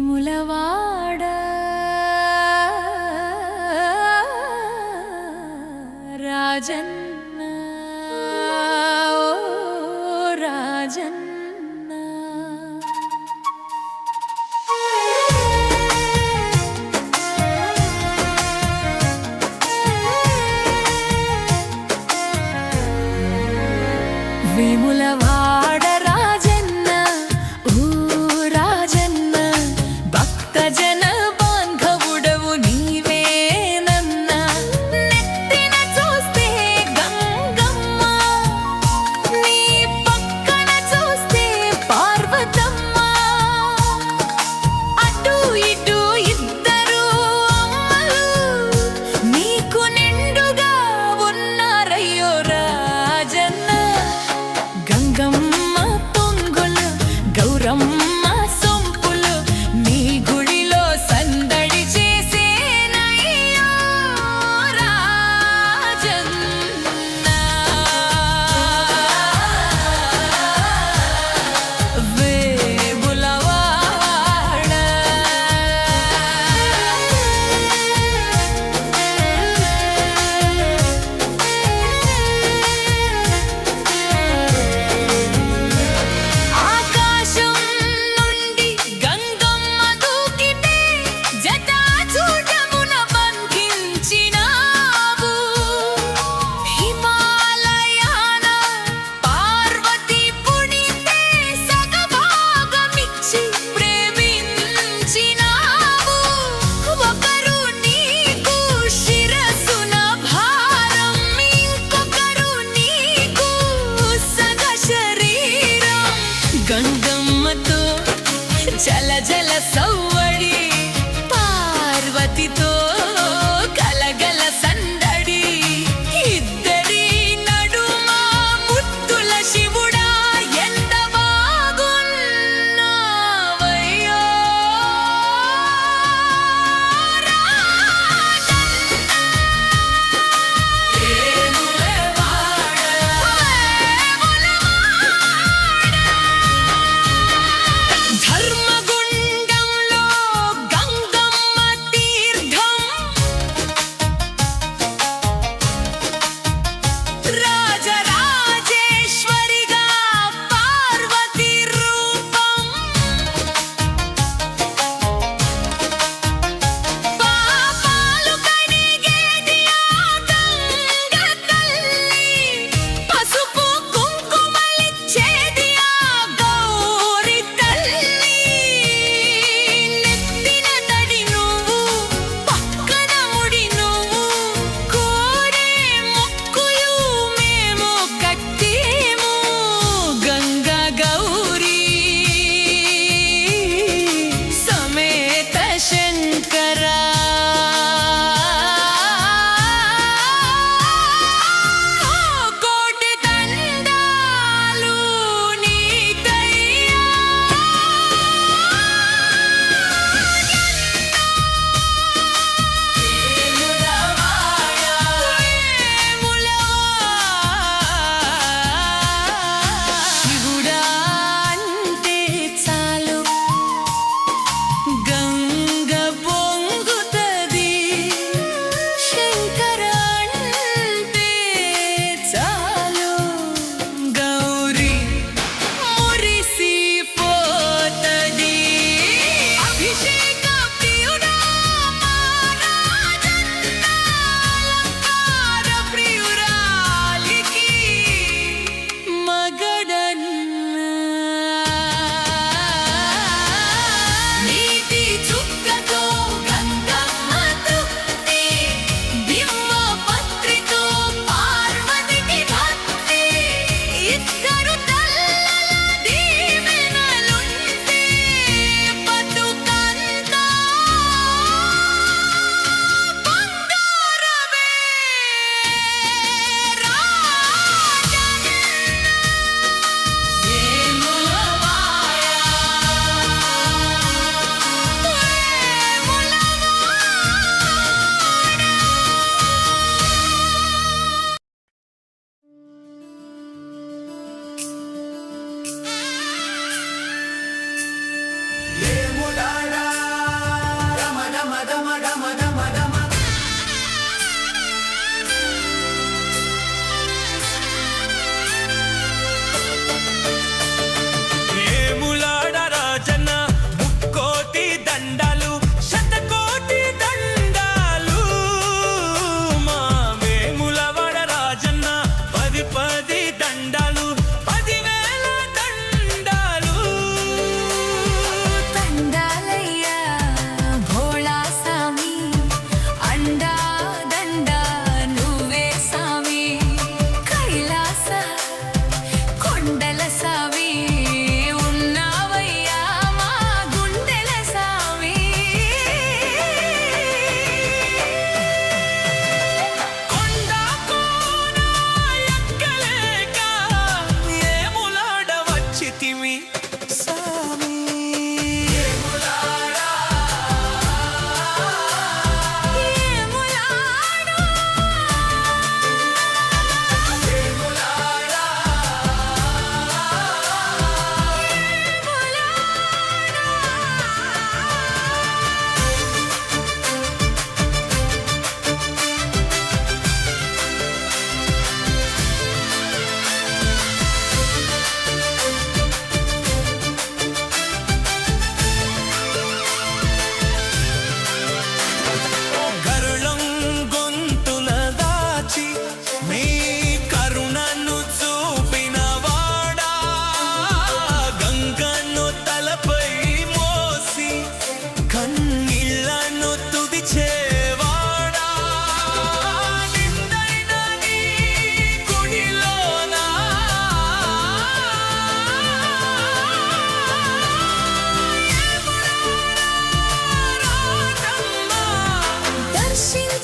ములవాడ రాజన్న ఓ రాజన్న వేములవాడ రాజన్న ఓ రాజన్న భక్తజన బాంధవుడవు నీవేనన్న నెత్తిన చూస్తే గంగమ్మ నీ పక్కన చూస్తే పార్వతమ్మ అటు ఇటు ఇద్దరు అమ్మలు నీకు నిండుగా ఉన్నారయ్యో రాజన్న గంగమ్మ పొంగులు గౌరమ్మ సొంపులు నీ గుడిలో సందడి చేసేనయ్యో రాజన్న వేములవాడ ఆకాశం నుండి గంగమ్మ దూకితే జటాజూటమున బంధించినావు హిమాలయాన పార్వతి పుణితే సగభాగమిచ్చి ప్రేమించినావు ఒకరు నీకు శిరసున భారం ఇంకొకరు నీకు సగ శరీరం గంగమ్మతో జల జల సవ్వడి పార్వతితో కలగల సందడి ఇద్దరి నడుమ ముద్దుల శివుడా ఎంత బాగున్నావయ్యో ధర్మగుండంలో గంగమ్మ తీర్థం రాజరాజేశ్వరిగా పార్వతి రూపం పాపాలు కడిగేది ఆ గంగ తల్లి పసుపు కుంకుమలిచ్చేది ఆ గౌరి తల్లి నెత్తిన తడి నువ్వు పక్కన ముడి నువ్వు కోరే మొక్కులు మేము కట్టేము గంగా గౌరీ సమేత శంకరా కోటి దండాలు నీకయ్యా శివుడా అంటే చాలు గంగ పొంగుతది శంకర అంటే చాలు గౌరీ మురిసిపోతది అభిషేక ప్రియుడా మా రాజన్న అలంకార ప్రియురాలికి నీతి చుక్కతో గంగమ్మ తృప్తి బింబ పత్రితో పార్వతికి భక్తి ఇద్దరు తల్లల దీవెనలుంటే బతుకంతా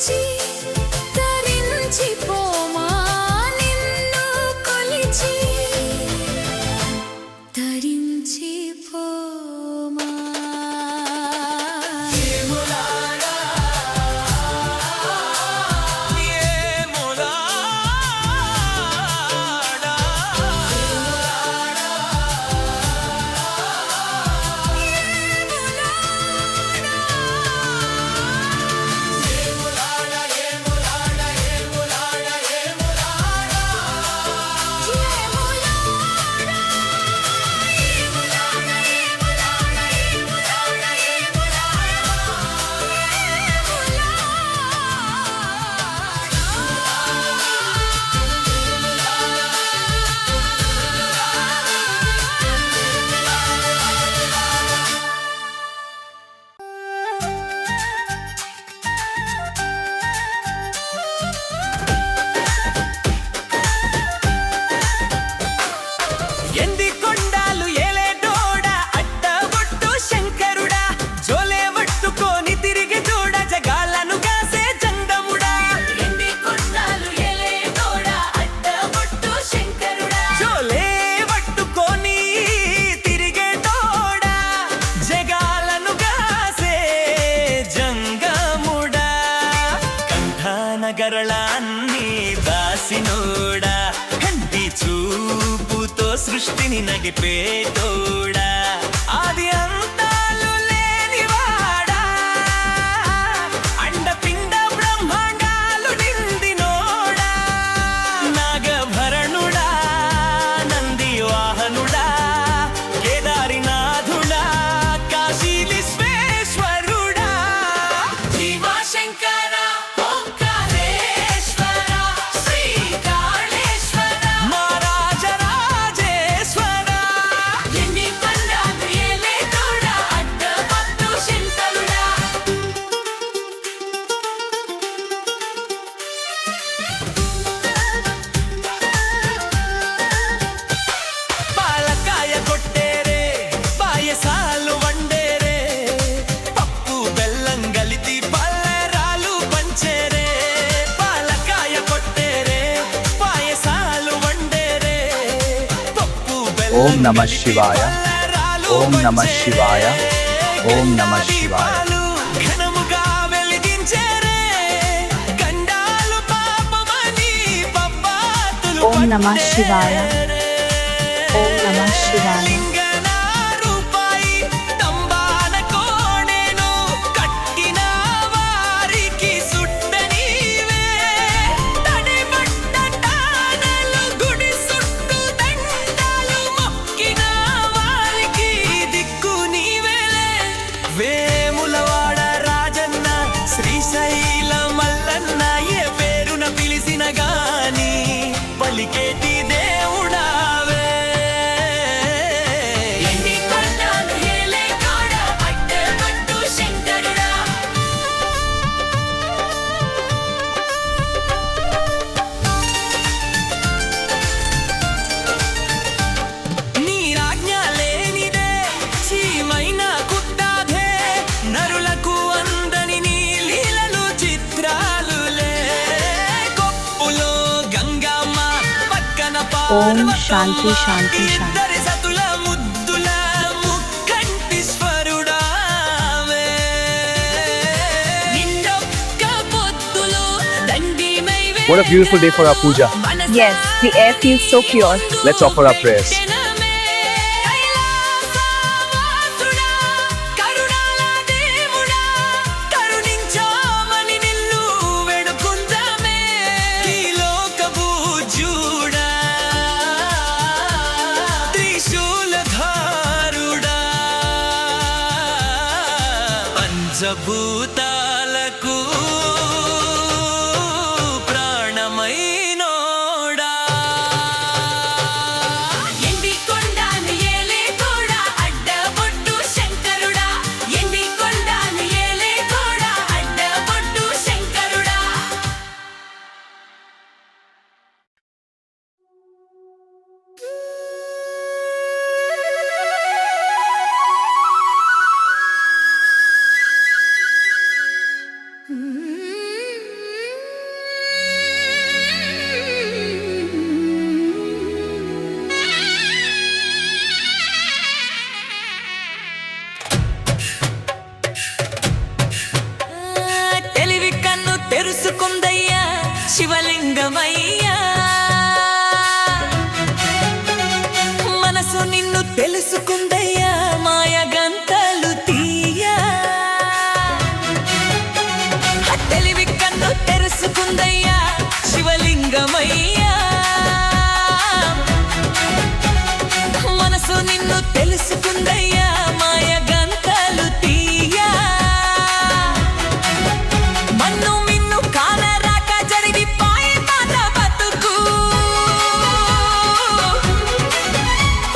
పిలిచి తరించిపోమా నిన్ను కొలిచి తరించిపోమా నగరళాన్ని దాసినోడా కంటి చూపుతో సృష్టిని నడిపేటోడా ఆది అంతాలు లేనివాడా అండపిండ బ్రహ్మాండాలు నిందినోడా నాగభరణుడా నంది వాహనుడా కేదారినాథుడా కాశీ విశ్వేశ్వరుడా శివశంకర ఓం నమః శివాయ ఓం నమః శివాయ ఓం నమః శివాయ ఓం నమః శివాయ ఓం నమః శివాయ వేములవాడ రాజన్న శ్రీశైల మల్లన్న ఏ పేరున పిలిసిన గాని పలికేటి దేవుడావే ఎన్ని కొండలు ఏలే కాడ అడ్డగట్టు శంకరుడా నీ రాజ్ఞ లేనిదే చీమైన కుట్టాదే నరులకు అందని నీ లీలలు చిత్రాలులే కొప్పులో గంగమ్మ పక్కన ఓం శాంతి శాంతి శాంతి ఇద్దరి సతుల ముద్దుల ముక్కంటిశ్వరుడావే నిన్నొక్క పొద్దులో దండిమై What a beautiful day for our puja. Yes, the air feels so pure. Let's offer our prayers. పంచభూతాలకు ప్రాణమైనోడా ఎండి కొండాను ఏలే తోడా అడ్డబొట్టు శంకరుడా ఎండి కొండాను ఏలే తోడా అడ్డబొట్టు శంకరుడా శివలింగమయ్యా మనసు నిన్ను తెలుసుకుందయ్యా మాయ గంతలు తీయా తెలివి కన్ను తెరుసుకుందయ్యా శివలింగమయ్యా మనసు నిన్ను తెలుసుకుందయ్యా మాయ గంతలు తీయా మన్ను మిన్ను కానరాక జరిగి పాయమాన బతుకు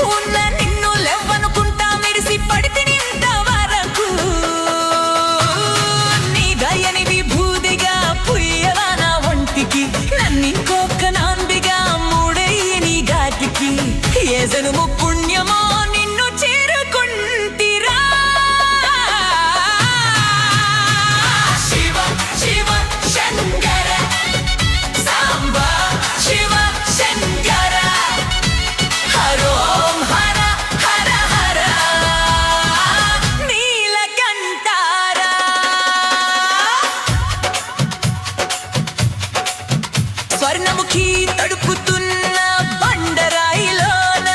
ఉన్న నిన్ను లెవ్వనుకుంటా మెరిసి పడితే ఇంత వరకు నీ దయని విభూదిగా పుయ్యవా నా ఒంటికి నన్నింకొక్క నాందిగా మూడయ్యి నీ ఘాటికి ఏ జనుము పుణ్యమో నిన్ను చేరుకుంటిరా శివ శివ శంకర సాంబ శివ శంకర హరోం హర హర హర నీలకంఠారా స్వర్ణముఖి తడుపుతున్న బండరాయిలోన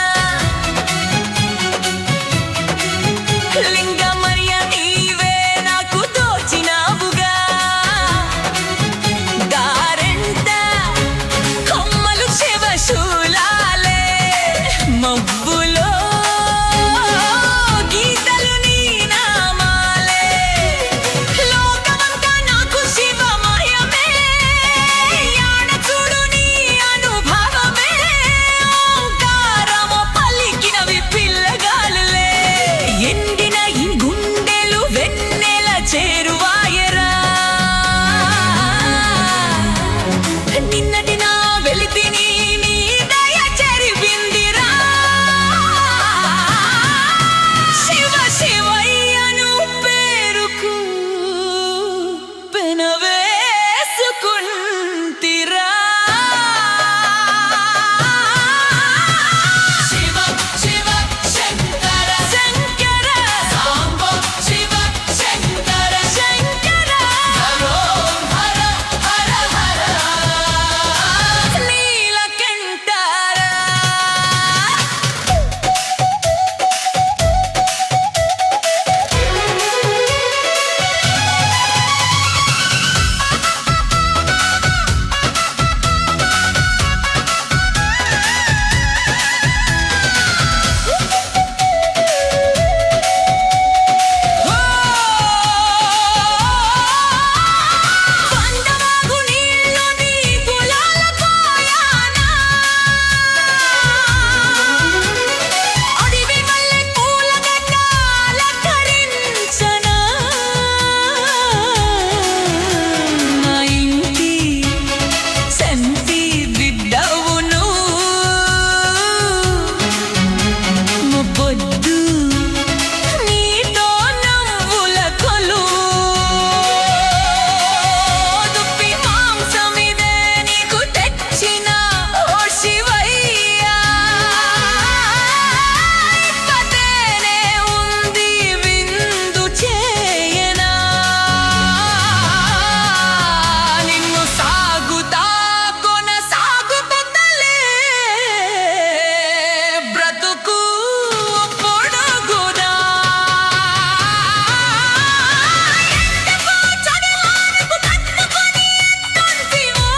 లింగమయ్య నీవే నాకు దోచినావుగా గారెంట కొమ్మలు శివశూలాలే మబ్బులో గీతలు నీ నామాలే లోకమంతా నాకు శివమయమే యాడ చూడు నీ అనుభవమే ఓంకారము పలికినవి పిల్లగాలులే ఎండిన ఈ గుండెలు వెన్నెల చేరువాయరా నిన్నటి నా వెలితిని నీ దయ చెరిపిందిరా శివ శివయ్యను పేరుకు పెనవేసుకుంటిరా శివ శివ శంకర శంకర సాంబ శివ శంకర శంకర హరోం హర హర హర నీలకంఠారా పందవాగు నీళ్ళు నీ గులాల పోయానా అడివి మల్లె పూల గడ్డాల కరించనా నా ఇంటి సంతి బిడ్డవు నువ్వు పొద్దు నీతో నవ్వుల కొలువు దుప్పి మాంసమిదే నీకు తెచ్చిన ఓ శివయ్యా ఇప్పతేనే ఉంది విందు చేయనా నిన్ను సాగుతా కొనసాగుతుందలే బ్రతుకు పొడుగునా ఎందుకో చదివారకు తట్టుకొని ఎత్తుంటివో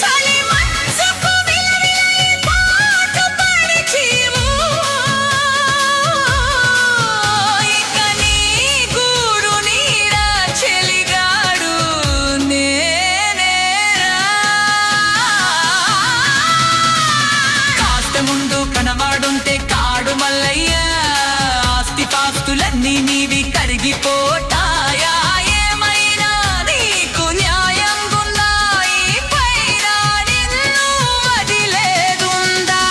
చలి మనసుకు విలవిలై పాటు పడిచివో ఇక నీ గూడు నీడా చెలిగాడు నేనేరా కాస్త ముందు కనవాడుంటే కాడు మల్లయ్య ఆస్తి పాస్తులన్నీ నీవి కరిగిపోతాయా ఏమైనా నీకు న్యాయం గుందా ఈ పైన నిన్ను వదిలేదుందా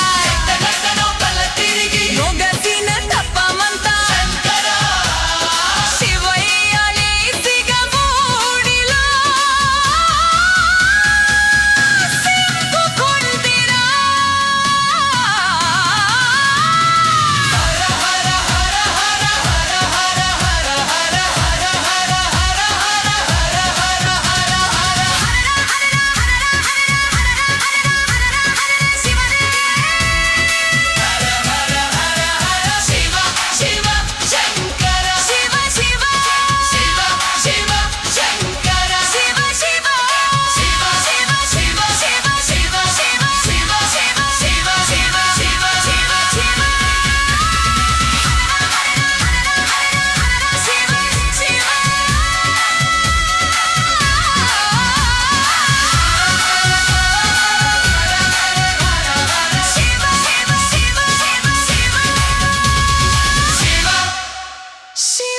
నొగసిన తప్పమంతా శివయ్య నీ సిగమూడిలో సింగుకుంటిరా హర హర హర హర హర హర హర హర శివ